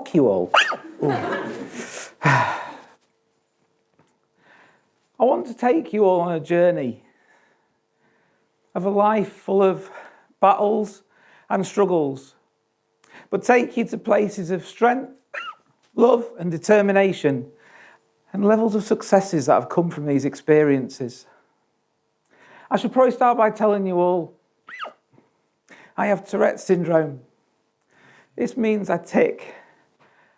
shock you all. I want to take you all on a journey of a life full of battles and struggles, but take you to places of strength, love and determination, and levels of successes that have come from these experiences. I should probably start by telling you all, I have Tourette syndrome. This means I tic,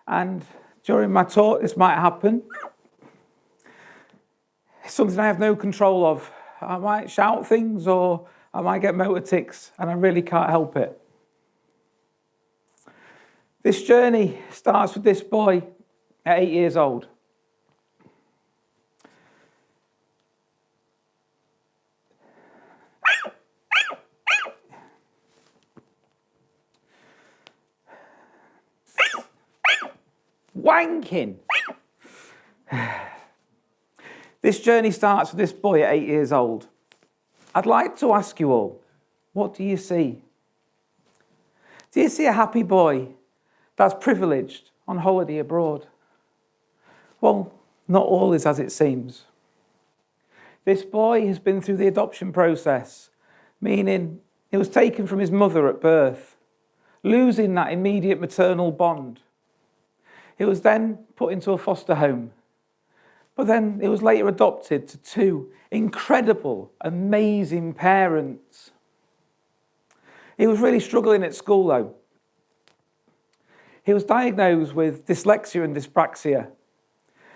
and during my talk this might happen. It's something I have no control of. I might shout things or I might get motor tics, and I really can't help it. This journey starts with this boy at 8 years old. Wanking! This journey starts with this boy at 8 years old. I'd like to ask you all, what do you see? Do you see a happy boy that's privileged on holiday abroad? Well, not all is as it seems. This boy has been through the adoption process, meaning he was taken from his mother at birth, losing that immediate maternal bond. He was then put into a foster home, but then he was later adopted to two incredible, amazing parents. He was really struggling at school though. He was diagnosed with dyslexia and dyspraxia.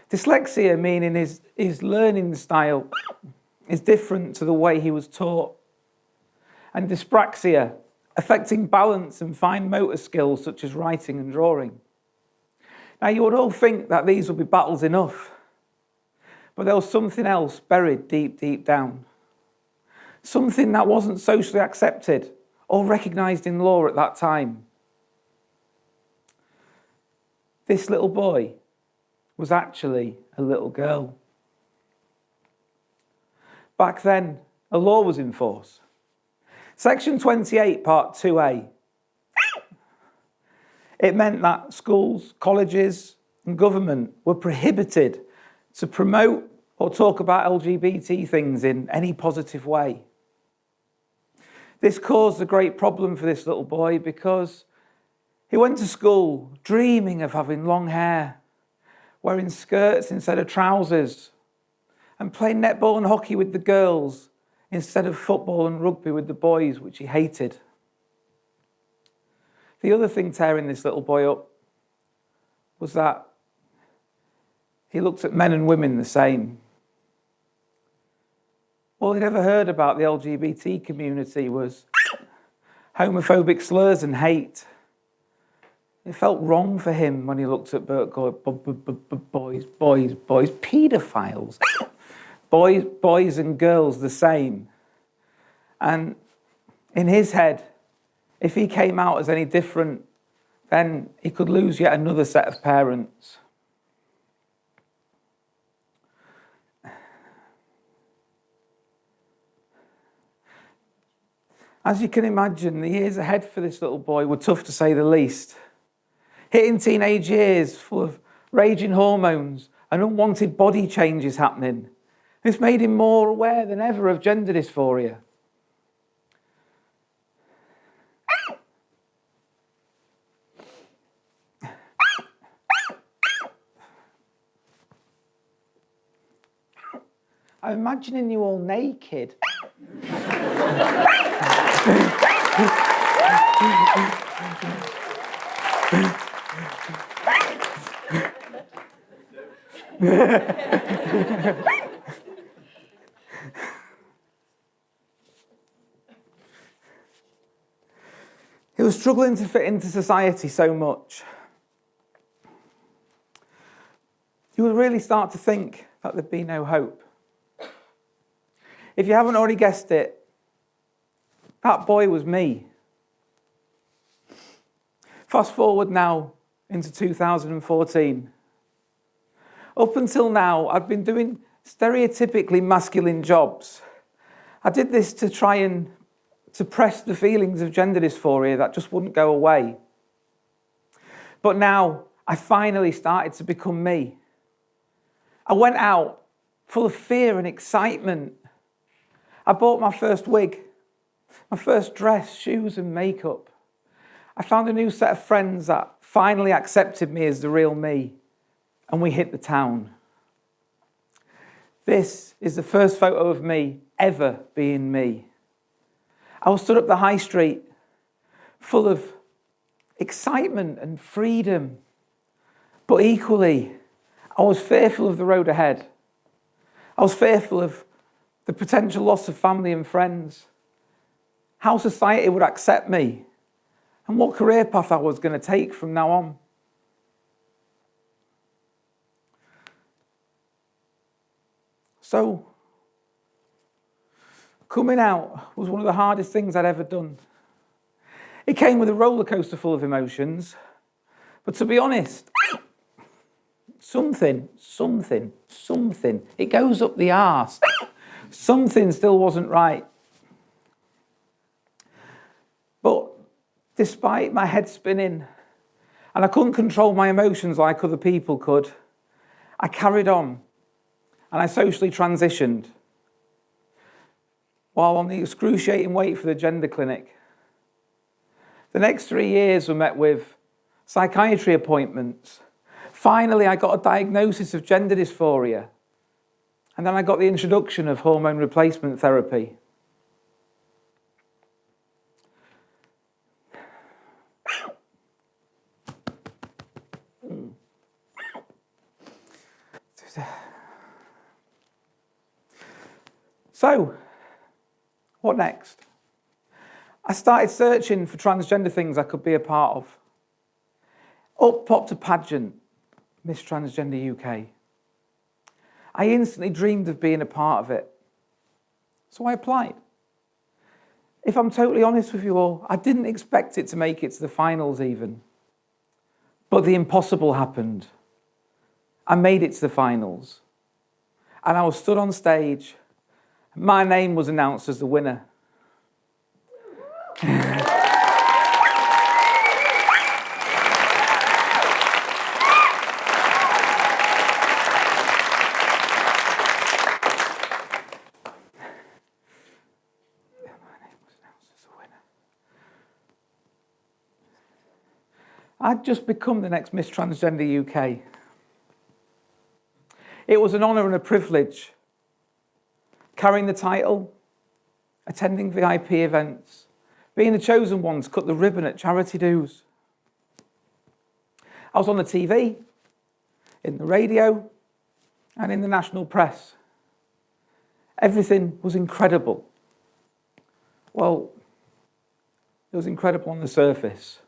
Dyslexia meaning his learning style is different to the way he was taught. And dyspraxia affecting balance and fine motor skills such as writing and drawing. Now you would all think that these would be battles enough, but there was something else buried deep, deep down. Something that wasn't socially accepted or recognised in law at that time. This little boy was actually a little girl. Back then, a law was in force. Section 28, Part 2A. It meant that schools, colleges and government were prohibited to promote or talk about LGBT things in any positive way. This caused a great problem for this little boy because he went to school dreaming of having long hair, wearing skirts instead of trousers, and playing netball and hockey with the girls instead of football and rugby with the boys, which he hated. The other thing tearing this little boy up was that he looked at men and women the same. All he'd ever heard about the LGBT community was homophobic slurs and hate. It felt wrong for him when he looked at boys, paedophiles, boys and girls the same. And in his head, if he came out as any different, then he could lose yet another set of parents. As you can imagine, the years ahead for this little boy were tough to say the least. Hitting teenage years full of raging hormones and unwanted body changes happening. This made him more aware than ever of gender dysphoria. I'm imagining you all naked. He was struggling to fit into society so much. You would really start to think that there'd be no hope. If you haven't already guessed it, that boy was me. Fast forward now into 2014. Up until now, I've been doing stereotypically masculine jobs. I did this to try and suppress the feelings of gender dysphoria that just wouldn't go away. But now, I finally started to become me. I went out full of fear and excitement. I bought my first wig, my first dress, shoes and makeup. I found a new set of friends that finally accepted me as the real me, and we hit the town. This is the first photo of me ever being me. I was stood up the high street, full of excitement and freedom, but equally, I was fearful of the road ahead. I was fearful of the potential loss of family and friends, how society would accept me, and what career path I was going to take from now on. So, coming out was one of the hardest things I'd ever done. It came with a roller coaster full of emotions, but to be honest, something, it goes up the arse. Something still wasn't right. But despite my head spinning, and I couldn't control my emotions like other people could, I carried on and I socially transitioned while on the excruciating wait for the gender clinic. The next 3 years were met with psychiatry appointments. Finally, I got a diagnosis of gender dysphoria. And then I got the introduction of hormone replacement therapy. So, what next? I started searching for transgender things I could be a part of. Up popped a pageant, Miss Transgender UK. I instantly dreamed of being a part of it. So I applied. If I'm totally honest with you all, I didn't expect it to make it to the finals even. But the impossible happened. I made it to the finals. And I was stood on stage. My name was announced as the winner. I'd just become the next Miss Transgender UK. It was an honour and a privilege, carrying the title, attending VIP events, being the chosen one to cut the ribbon at charity dues. I was on the TV, in the radio, and in the national press. Everything was incredible. Well, it was incredible on the surface.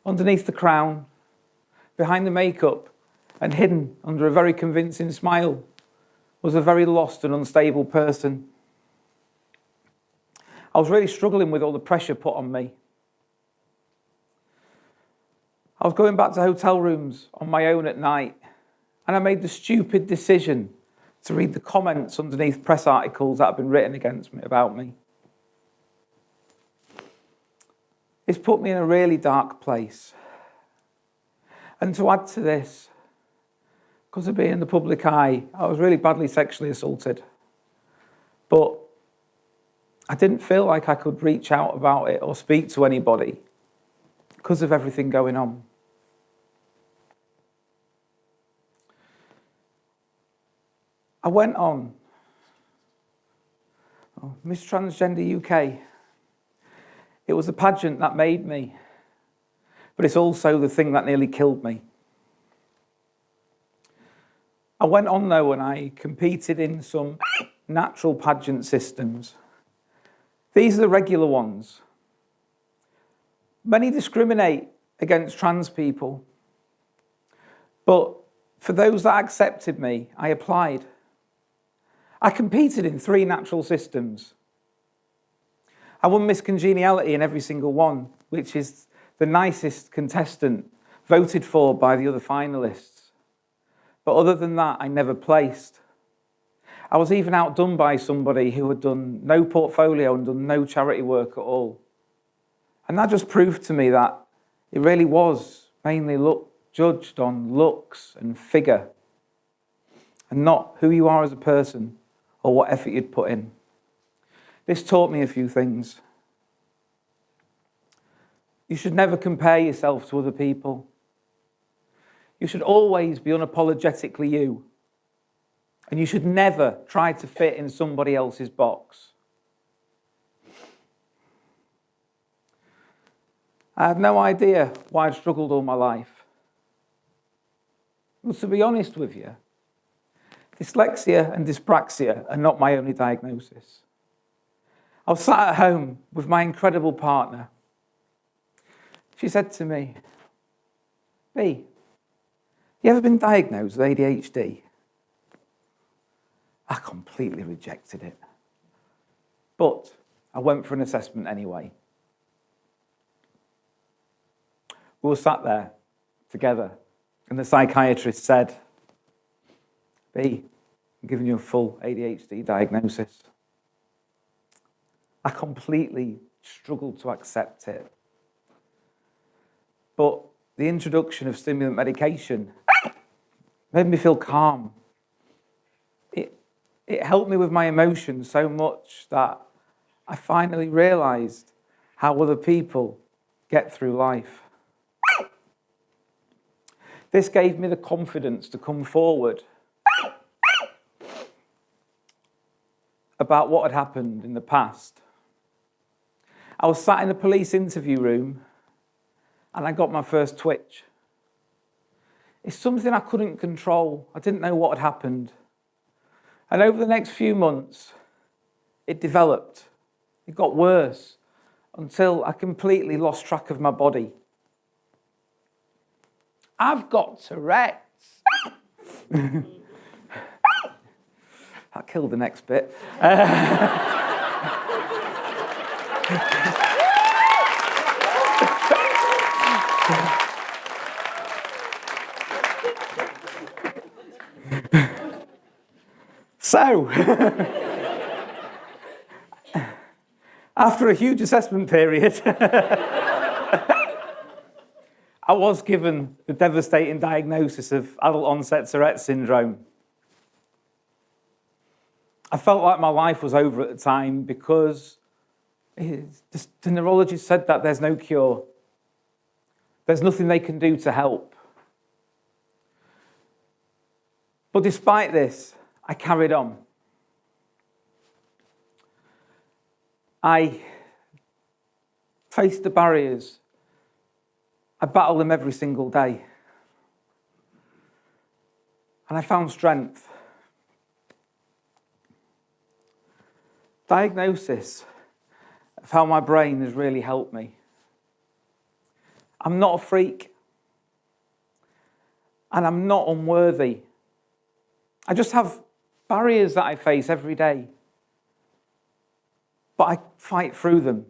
Underneath the crown, behind the makeup, and hidden under a very convincing smile was a very lost and unstable person. I was really struggling with all the pressure put on me. I was going back to hotel rooms on my own at night, and I made the stupid decision to read the comments underneath press articles that had been written against me, about me. It's put me in a really dark place. And to add to this, because of being in the public eye, I was really badly sexually assaulted. But I didn't feel like I could reach out about it or speak to anybody because of everything going on. I went on. Miss Transgender UK. It was the pageant that made me, but it's also the thing that nearly killed me. I went on though and I competed in some natural pageant systems. These are the regular ones. Many discriminate against trans people, but for those that accepted me, I applied. I competed in 3 natural systems. I won Miss Congeniality in every single one, which is the nicest contestant voted for by the other finalists. But other than that, I never placed. I was even outdone by somebody who had done no portfolio and done no charity work at all. And that just proved to me that it really was mainly luck, judged on looks and figure, and not who you are as a person or what effort you'd put in. This taught me a few things. You should never compare yourself to other people. You should always be unapologetically you. And you should never try to fit in somebody else's box. I had no idea why I'd struggled all my life. But to be honest with you, dyslexia and dyspraxia are not my only diagnosis. I was sat at home with my incredible partner. She said to me, "Bea, you ever been diagnosed with ADHD?" I completely rejected it. But I went for an assessment anyway. We were sat there together, and the psychiatrist said, "Bea, I'm giving you a full ADHD diagnosis." I completely struggled to accept it. But the introduction of stimulant medication made me feel calm. It helped me with my emotions so much that I finally realised how other people get through life. This gave me the confidence to come forward about what had happened in the past. I was sat in a police interview room and I got my first twitch. It's something I couldn't control. I didn't know what had happened. And over the next few months, it developed. It got worse until I completely lost track of my body. I've got Tourette's. That killed the next bit. So, after a huge assessment period, I was given the devastating diagnosis of adult onset Tourette syndrome. I felt like my life was over at the time because the neurologist said that there's no cure. There's nothing they can do to help. But despite this, I carried on. I faced the barriers. I battled them every single day. And I found strength. Diagnosis of how my brain has really helped me. I'm not a freak. And I'm not unworthy. I just have barriers that I face every day. But I fight through them.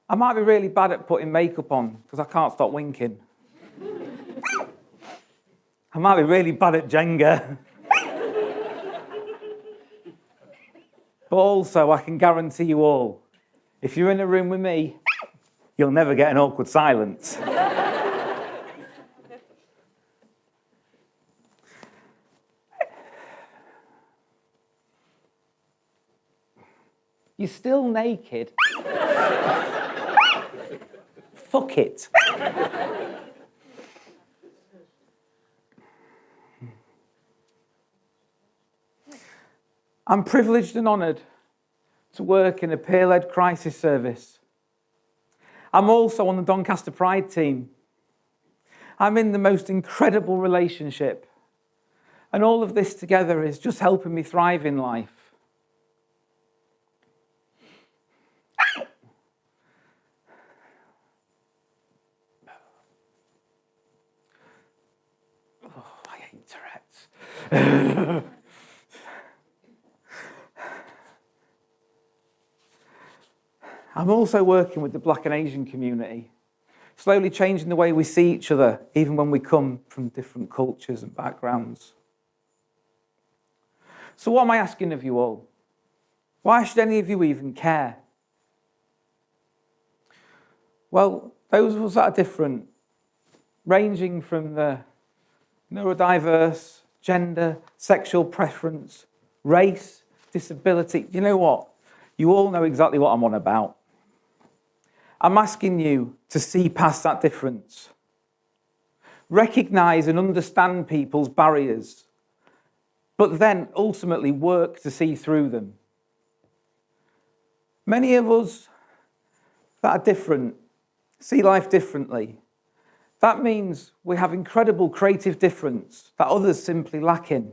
I might be really bad at putting makeup on because I can't stop winking. I might be really bad at Jenga. But also, I can guarantee you all, if you're in a room with me, you'll never get an awkward silence. You're still naked. Fuck it. I'm privileged and honoured to work in a peer-led crisis service. I'm also on the Doncaster Pride team. I'm in the most incredible relationship. And all of this together is just helping me thrive in life. I hate Tourette's. I'm also working with the Black and Asian community, slowly changing the way we see each other, even when we come from different cultures and backgrounds. So what am I asking of you all? Why should any of you even care? Well, those of us that are different ranging from the neurodiverse, gender, sexual preference, race, disability. You know what? You all know exactly what I'm on about. I'm asking you to see past that difference. Recognise and understand people's barriers, but then ultimately work to see through them. Many of us that are different see life differently. That means we have incredible creative difference that others simply lack in.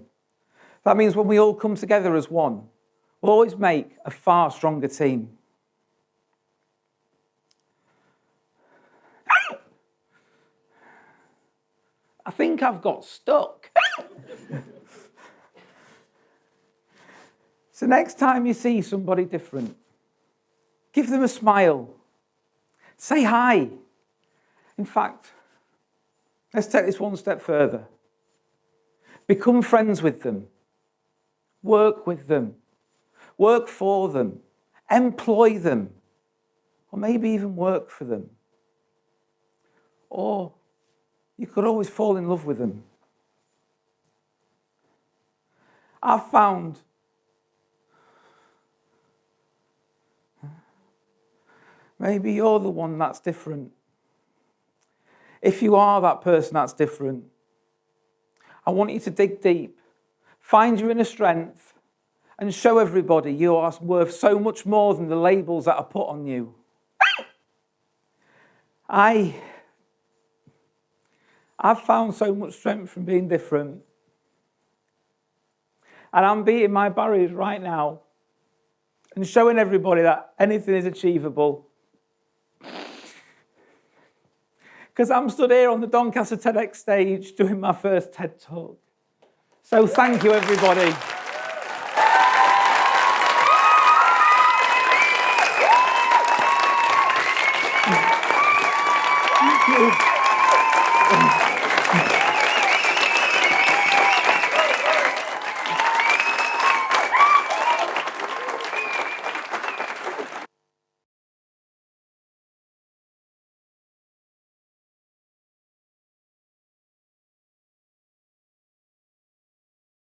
That means when we all come together as one, we'll always make a far stronger team. I think I've got stuck. So next time you see somebody different, give them a smile. Say hi. In fact, let's take this one step further. Become friends with them. Work with them. Work for them. Employ them. Or maybe even work for them. Or you could always fall in love with them. I've found maybe you're the one that's different. If you are that person that's different, I want you to dig deep, find your inner strength, and show everybody you are worth so much more than the labels that are put on you. I've found so much strength from being different. And I'm beating my barriers right now and showing everybody that anything is achievable. Because I'm stood here on the Doncaster TEDx stage doing my first TED Talk. So thank you, everybody.